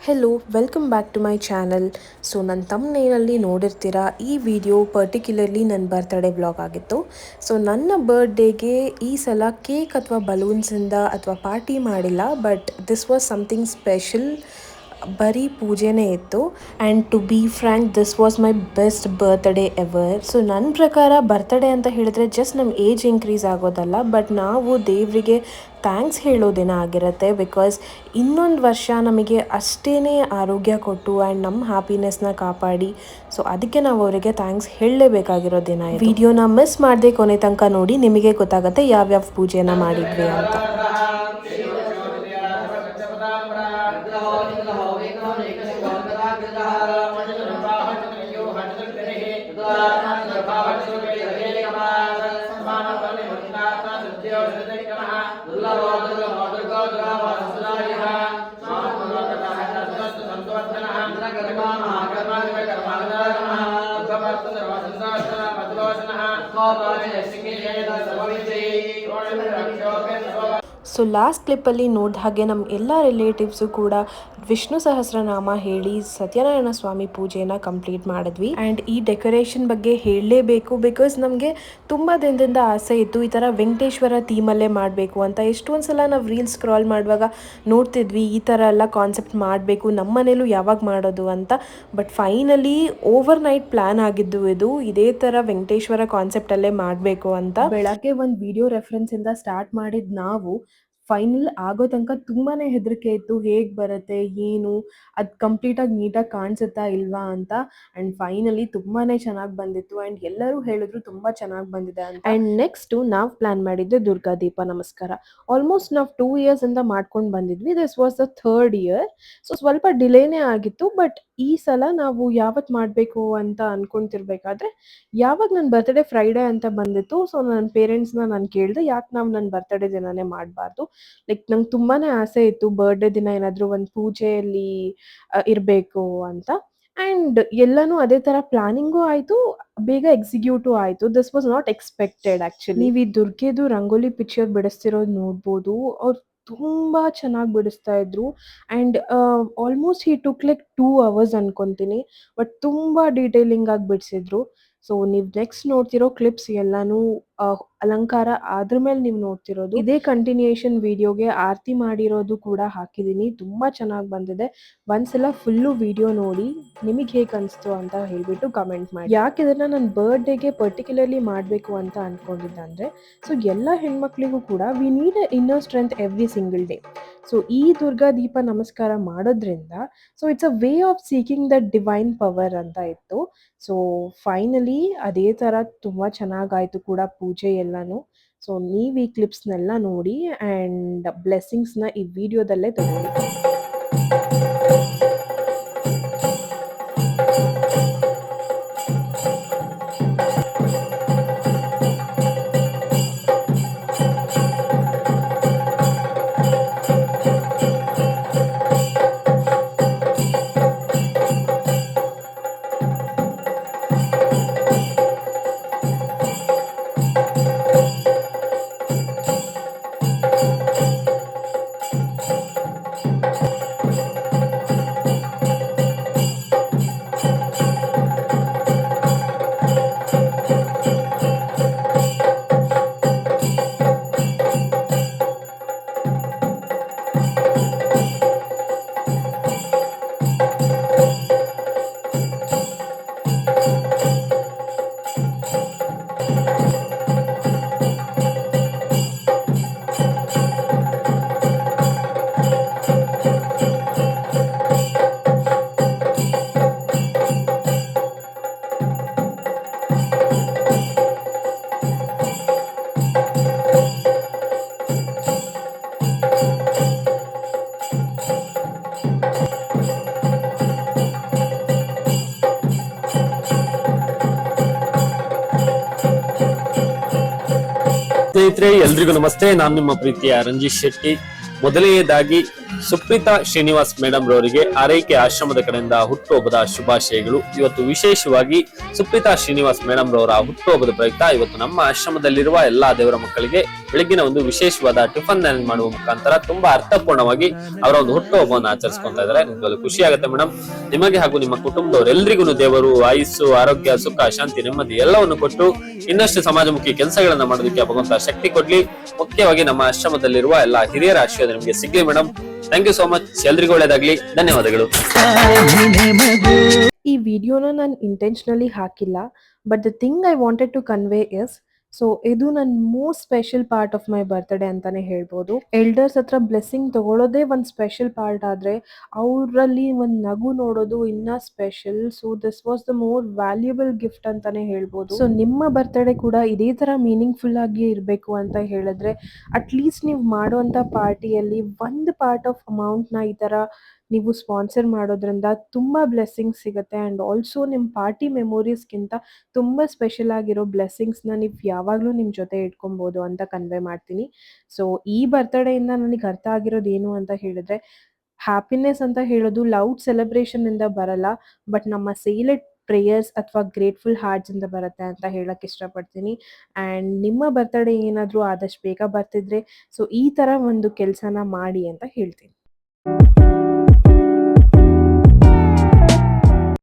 Hello welcome back to my channel. So ನನ್ನ ತಮ್ಮನೇನಲ್ಲಿ ನೋಡಿರ್ತೀರ, ಈ ವಿಡಿಯೋ ಪರ್ಟಿಕ್ಯುಲರ್ಲಿ ನನ್ನ ಬರ್ತ್ಡೇ ವ್ಲಾಗ್ ಆಗಿತ್ತು. ಸೊ ನನ್ನ ಬರ್ಡೇಗೆ ಈ ಸಲ ಕೇಕ್ ಅಥವಾ ಬಲೂನ್ಸಿಂದ ಅಥವಾ ಪಾರ್ಟಿ ಮಾಡಿಲ್ಲ, but this was something special. ಬರೀ ಪೂಜೆನೇ ಇತ್ತು. And to be frank, this was my best birthday ever. So ನನ್ನ ಪ್ರಕಾರ ಬರ್ತ್ಡೇ ಅಂತ ಹೇಳಿದ್ರೆ ಜಸ್ಟ್ ನಮ್ಮ ಏಜ್ ಇನ್ಕ್ರೀಸ್ ಆಗೋದಲ್ಲ, ಬಟ್ ನಾವು ದೇವರಿಗೆ ಥ್ಯಾಂಕ್ಸ್ ಹೇಳೋ ದಿನ ಆಗಿರುತ್ತೆ. ಬಿಕಾಸ್ ಇನ್ನೊಂದು ವರ್ಷ ನಮಗೆ ಅಷ್ಟೇ ಆರೋಗ್ಯ ಕೊಟ್ಟು ಆ್ಯಂಡ್ ನಮ್ಮ ಹ್ಯಾಪಿನೆಸ್ನ ಕಾಪಾಡಿ, ಸೊ ಅದಕ್ಕೆ ನಾವು ಅವರಿಗೆ ಥ್ಯಾಂಕ್ಸ್ ಹೇಳಲೇಬೇಕಾಗಿರೋ ದಿನ. ವಿಡಿಯೋನ ಮಿಸ್ ಮಾಡದೆ ಕೊನೆ ತನಕ ನೋಡಿ, ನಿಮಗೆ ಗೊತ್ತಾಗುತ್ತೆ ಯಾವ್ಯಾವ ಪೂಜೆನ ಮಾಡಿದ್ವಿ ಅಂತ. ಸೊ ಲಾಸ್ಟ್ ಕ್ಲಿಪ್ಪಲ್ಲಿ ನೋಡಿದ ಹಾಗೆ ನಮ್ಮ ಎಲ್ಲ ರಿಲೇಟಿವ್ಸು ಕೂಡ ವಿಷ್ಣು ಸಹಸ್ರನಾಮ ಹೇಳಿ ಸತ್ಯನಾರಾಯಣ ಸ್ವಾಮಿ ಪೂಜೆನ ಕಂಪ್ಲೀಟ್ ಮಾಡಿದ್ವಿ. ಆ್ಯಂಡ್ ಈ ಡೆಕೋರೇಷನ್ ಬಗ್ಗೆ ಹೇಳಲೇಬೇಕು, ಬಿಕಾಸ್ ನಮಗೆ ತುಂಬ ದಿನದಿಂದ ಆಸೆ ಇತ್ತು ಈ ಥರ ವೆಂಕಟೇಶ್ವರ ಥೀಮಲ್ಲೇ ಮಾಡಬೇಕು ಅಂತ. ಎಷ್ಟೊಂದು ಸಲ ನಾವು ರೀಲ್ಸ್ ಸ್ಕ್ರಾಲ್ ಮಾಡುವಾಗ ನೋಡ್ತಿದ್ವಿ ಈ ಥರ ಎಲ್ಲ ಕಾನ್ಸೆಪ್ಟ್ ಮಾಡಬೇಕು, ನಮ್ಮ ಮನೇಲೂ ಯಾವಾಗ ಮಾಡೋದು ಅಂತ. But finally over night plan ಆಗಿದ್ದು ಇದು, ಇದೇ ಥರ ವೆಂಕಟೇಶ್ವರ ಕಾನ್ಸೆಪ್ಟಲ್ಲೇ ಮಾಡಬೇಕು ಅಂತ. ಬೆಳಗ್ಗೆ ಒಂದು ವಿಡಿಯೋ ರೆಫರೆನ್ಸಿಂದ ಸ್ಟಾರ್ಟ್ ಮಾಡಿದ್ದು ನಾವು ಫೈನಲ್ ಆಗೋ ತನಕ ತುಂಬಾ ಹೆದರಿಕೆ ಇತ್ತು, ಹೇಗೆ ಬರುತ್ತೆ ಏನು, ಅದು ಕಂಪ್ಲೀಟಾಗಿ ನೀಟಾಗಿ ಕಾಣಿಸುತ್ತಾ ಇಲ್ವಾ ಅಂತ. ಆ್ಯಂಡ್ ಫೈನಲಿ ತುಂಬಾ ಚೆನ್ನಾಗಿ ಬಂದಿತ್ತು. ಆ್ಯಂಡ್ ಎಲ್ಲರೂ ಹೇಳಿದ್ರು ತುಂಬ ಚೆನ್ನಾಗಿ ಬಂದಿದೆ ಅಂತ. ಆ್ಯಂಡ್ ನೆಕ್ಸ್ಟು ನಾವು ಪ್ಲ್ಯಾನ್ ಮಾಡಿದ್ದೆ ದುರ್ಗಾ ದೀಪ ನಮಸ್ಕಾರ. ಆಲ್ಮೋಸ್ಟ್ ನಾವು 2 ಇಯರ್ಸಿಂದ ಮಾಡ್ಕೊಂಡು ಬಂದಿದ್ವಿ. This was the 3rd year. So ಸ್ವಲ್ಪ ಡಿಲೇನೇ ಆಗಿತ್ತು. ಬಟ್ ಈ ಸಲ ನಾವು ಯಾವತ್ತು ಮಾಡಬೇಕು ಅಂತ ಅಂದ್ಕೊತಿರ್ಬೇಕಾದ್ರೆ ಯಾವಾಗ ನನ್ನ ಬರ್ತ್ಡೇ ಫ್ರೈಡೇ ಅಂತ ಬಂದಿತ್ತು. ಸೊ ನನ್ನ ಪೇರೆಂಟ್ಸ್ನ ನಾನು ಕೇಳಿದೆ, ಯಾಕೆ ನಾವು ನನ್ನ ಬರ್ತ್ಡೇ ದಿನನೇ ಮಾಡಬಾರ್ದು. ಲೈಕ್ ನಂಗೆ ತುಂಬಾ ಆಸೆ ಇತ್ತು ಬರ್ಡೇ ದಿನ ಏನಾದರೂ ಒಂದು ಪೂಜೆಯಲ್ಲಿ ಇರಬೇಕು ಅಂತ. ಆ್ಯಂಡ್ ಎಲ್ಲನೂ ಅದೇ ಥರ ಪ್ಲಾನಿಂಗು ಆಯಿತು, ಬೇಗ ಎಕ್ಸಿಕ್ಯೂಟು ಆಯಿತು. This was not expected actually. ನೀವು ಈ ದುರ್ಗೆದು ರಂಗೋಲಿ ಪಿಕ್ಚರ್ ಬಿಡಿಸ್ತಿರೋದು ನೋಡ್ಬೋದು. ಅವ್ರು ತುಂಬ ಚೆನ್ನಾಗಿ ಬಿಡಿಸ್ತಾ ಇದ್ರು. And almost he took like 2 hours ಅನ್ಕೊತೀನಿ, ಬಟ್ ತುಂಬ ಡೀಟೇಲಿಂಗ್ ಆಗಿ ಬಿಡಿಸಿದ್ರು. ಸೊ ನೀವು ನೆಕ್ಸ್ಟ್ ನೋಡ್ತಿರೋ ಕ್ಲಿಪ್ಸ್ ಎಲ್ಲನೂ ಅಲಂಕಾರ ಅದ್ರ ಮೇಲೆ ನೀವು ನೋಡ್ತಿರೋದು. ಇದೇ ಕಂಟಿನ್ಯೂಯೇಷನ್ ವಿಡಿಯೋಗೆ ಆರತಿ ಮಾಡಿರೋದು ಕೂಡ ಹಾಕಿದ್ದೀನಿ, ತುಂಬ ಚೆನ್ನಾಗಿ ಬಂದಿದೆ. ಒಂದ್ಸಲ ಫುಲ್ಲು ವಿಡಿಯೋ ನೋಡಿ ನಿಮಗೆ ಹೇಗೆ ಅನಿಸ್ತು ಅಂತ ಹೇಳಿಬಿಟ್ಟು ಕಮೆಂಟ್ ಮಾಡಿ. ಯಾಕೆ ಇದನ್ನು ನನ್ನ ಬರ್ಡೇಗೆ ಪರ್ಟಿಕ್ಯುಲರ್ಲಿ ಮಾಡಬೇಕು ಅಂತ ಅಂದ್ಕೊಂಡಿದ್ದಂದರೆ, ಸೊ ಎಲ್ಲ ಹೆಣ್ಮಕ್ಳಿಗೂ ಕೂಡ we need A inner strength every single day. So ಈ ದುರ್ಗಾ ದೀಪ ನಮಸ್ಕಾರ ಮಾಡೋದ್ರಿಂದ so it's a way of seeking the divine power ಅಂತ ಇತ್ತು. ಸೊ ಫೈನಲಿ ಅದೇ ಥರ ತುಂಬ ಚೆನ್ನಾಗಾಯಿತು ಕೂಡ ಪೂಜೆ ಎಲ್ಲನೂ. ಸೊ ನೀವು ಈ ಕ್ಲಿಪ್ಸ್ನೆಲ್ಲ ನೋಡಿ ಆ್ಯಂಡ್ ಬ್ಲೆಸ್ಸಿಂಗ್ಸ್ನ ಈ ವಿಡಿಯೋದಲ್ಲೇ ತಗೊಳ್ಳಿ. ಸ್ನೇಹಿತರೆ, ಎಲ್ರಿಗೂ ನಮಸ್ತೆ. ನಾನು ನಿಮ್ಮ ಪ್ರೀತಿಯ ರಂಜಿತ್ ಶೆಟ್ಟಿ. ಮೊದಲನೆಯದಾಗಿ ಸುಪ್ರೀತಾ ಶ್ರೀನಿವಾಸ್ ಮೇಡಮ್ ರವರಿಗೆ ಆರೈಕೆ ಆಶ್ರಮದ ಕಡೆಯಿಂದ ಹುಟ್ಟುಹಬ್ಬದ ಶುಭಾಶಯಗಳು. ಇವತ್ತು ವಿಶೇಷವಾಗಿ ಸುಪ್ರೀತಾ ಶ್ರೀನಿವಾಸ್ ಮೇಡಮ್ ರವರ ಹುಟ್ಟುಹಬ್ಬದ ಪ್ರಯುಕ್ತ ಇವತ್ತು ನಮ್ಮ ಆಶ್ರಮದಲ್ಲಿರುವ ಎಲ್ಲಾ ದೇವರ ಮಕ್ಕಳಿಗೆ ಬೆಳಗ್ಗಿನ ಒಂದು ವಿಶೇಷವಾದ ಟಿಫನ್ ಮಾಡುವ ಮುಖಾಂತರ ತುಂಬಾ ಅರ್ಥಪೂರ್ಣವಾಗಿ ಅವರ ಒಂದು ಹುಟ್ಟುಹಬ್ಬವನ್ನು ಆಚರಿಸ್ಕೊಂತಾ ಇದ್ದಾರೆ. ನಿಮ್ಗೆ ಖುಷಿ ಆಗುತ್ತೆ ಮೇಡಮ್. ನಿಮಗೆ ಹಾಗೂ ನಿಮ್ಮ ಕುಟುಂಬದವರೆಲ್ಲರಿಗೂ ದೇವರು ಆಯುಸ್ಸು, ಆರೋಗ್ಯ, ಸುಖ, ಶಾಂತಿ, ನೆಮ್ಮದಿ ಎಲ್ಲವನ್ನು ಕೊಟ್ಟು ಇನ್ನಷ್ಟು ಸಮಾಜಮುಖಿ ಕೆಲಸಗಳನ್ನ ಮಾಡೋದಕ್ಕೆ ಭಗವಂತ ಶಕ್ತಿ ಕೊಡ್ಲಿ. ಮುಖ್ಯವಾಗಿ ನಮ್ಮ ಆಶ್ರಮದಲ್ಲಿರುವ ಎಲ್ಲಾ ಹಿರಿಯರ ಆಶೀರ್ವಾದ ನಿಮಗೆ ಸಿಗ್ಲಿ madam. Thank you so much. ಎಲ್ರಿಗೂ ಒಳ್ಳೇದಾಗ್ಲಿ. ಧನ್ಯವಾದಗಳು. ಈ ವಿಡಿಯೋನ ನಾನು ಇಂಟೆನ್ಷನಲಿ ಹಾಕಿಲ್ಲ, but the thing I wanted to convey is, so ಇದು ನನ್ನ most special part of my birthday ಅಂತಾನೆ ಹೇಳ್ಬೋದು. ಎಲ್ಡರ್ಸ್ ಹತ್ರ ಬ್ಲೆಸ್ಸಿಂಗ್ ತಗೊಳ್ಳೋದೇ ಒಂದು ಸ್ಪೆಷಲ್ ಪಾರ್ಟ್ ಆದ್ರೆ ಅವರಲ್ಲಿ ಒಂದು ನಗು ನೋಡೋದು ಇನ್ನ special. So this was the more valuable gift ಅಂತಾನೆ ಹೇಳ್ಬೋದು. ಸೊ ನಿಮ್ಮ ಬರ್ತ್ಡೇ ಕೂಡ ಇದೇ ತರ ಮೀನಿಂಗ್ಫುಲ್ ಆಗಿ ಇರಬೇಕು ಅಂತ ಹೇಳಿದ್ರೆ ಅಟ್ಲೀಸ್ಟ್ ನೀವು ಮಾಡುವಂತ ಪಾರ್ಟಿಯಲ್ಲಿ ಒಂದು ಪಾರ್ಟ್ ಆಫ್ ಅಮೌಂಟ್ನ ಈ ತರ ನೀವು ಸ್ಪಾನ್ಸರ್ ಮಾಡೋದ್ರಿಂದ ತುಂಬ ಬ್ಲೆಸ್ಸಿಂಗ್ಸ್ ಸಿಗುತ್ತೆ. ಆ್ಯಂಡ್ ಆಲ್ಸೋ ನಿಮ್ಮ ಪಾರ್ಟಿ ಮೆಮೊರೀಸ್ಗಿಂತ ತುಂಬ ಸ್ಪೆಷಲ್ ಆಗಿರೋ ಬ್ಲೆಸ್ಸಿಂಗ್ಸ್ನ ನೀವು ಯಾವಾಗಲೂ ನಿಮ್ಮ ಜೊತೆ ಇಟ್ಕೊಬೋದು ಅಂತ ಕನ್ವೆ ಮಾಡ್ತೀನಿ. ಸೊ ಈ ಬರ್ತ್ಡೇಯಿಂದ ನನಗೆ ಅರ್ಥ ಆಗಿರೋದು ಏನು ಅಂತ ಹೇಳಿದ್ರೆ, ಹ್ಯಾಪಿನೆಸ್ ಅಂತ ಹೇಳೋದು ಲೌಡ್ ಸೆಲೆಬ್ರೇಷನಿಂದ ಬರಲ್ಲ, ಬಟ್ ನಮ್ಮ ಸೈಲೆಂಟ್ ಪ್ರೇಯರ್ಸ್ ಅಥವಾ ಗ್ರೇಟ್ಫುಲ್ ಹಾರ್ಟ್ಸಿಂದ ಬರುತ್ತೆ ಅಂತ ಹೇಳಕ್ಕೆ ಇಷ್ಟಪಡ್ತೀನಿ. ಆ್ಯಂಡ್ ನಿಮ್ಮ ಬರ್ತ್ಡೇ ಏನಾದರೂ ಆದಷ್ಟು ಬೇಗ ಬರ್ತಿದ್ರೆ ಸೊ ಈ ಥರ ಒಂದು ಕೆಲಸನ ಮಾಡಿ ಅಂತ ಹೇಳ್ತೀನಿ.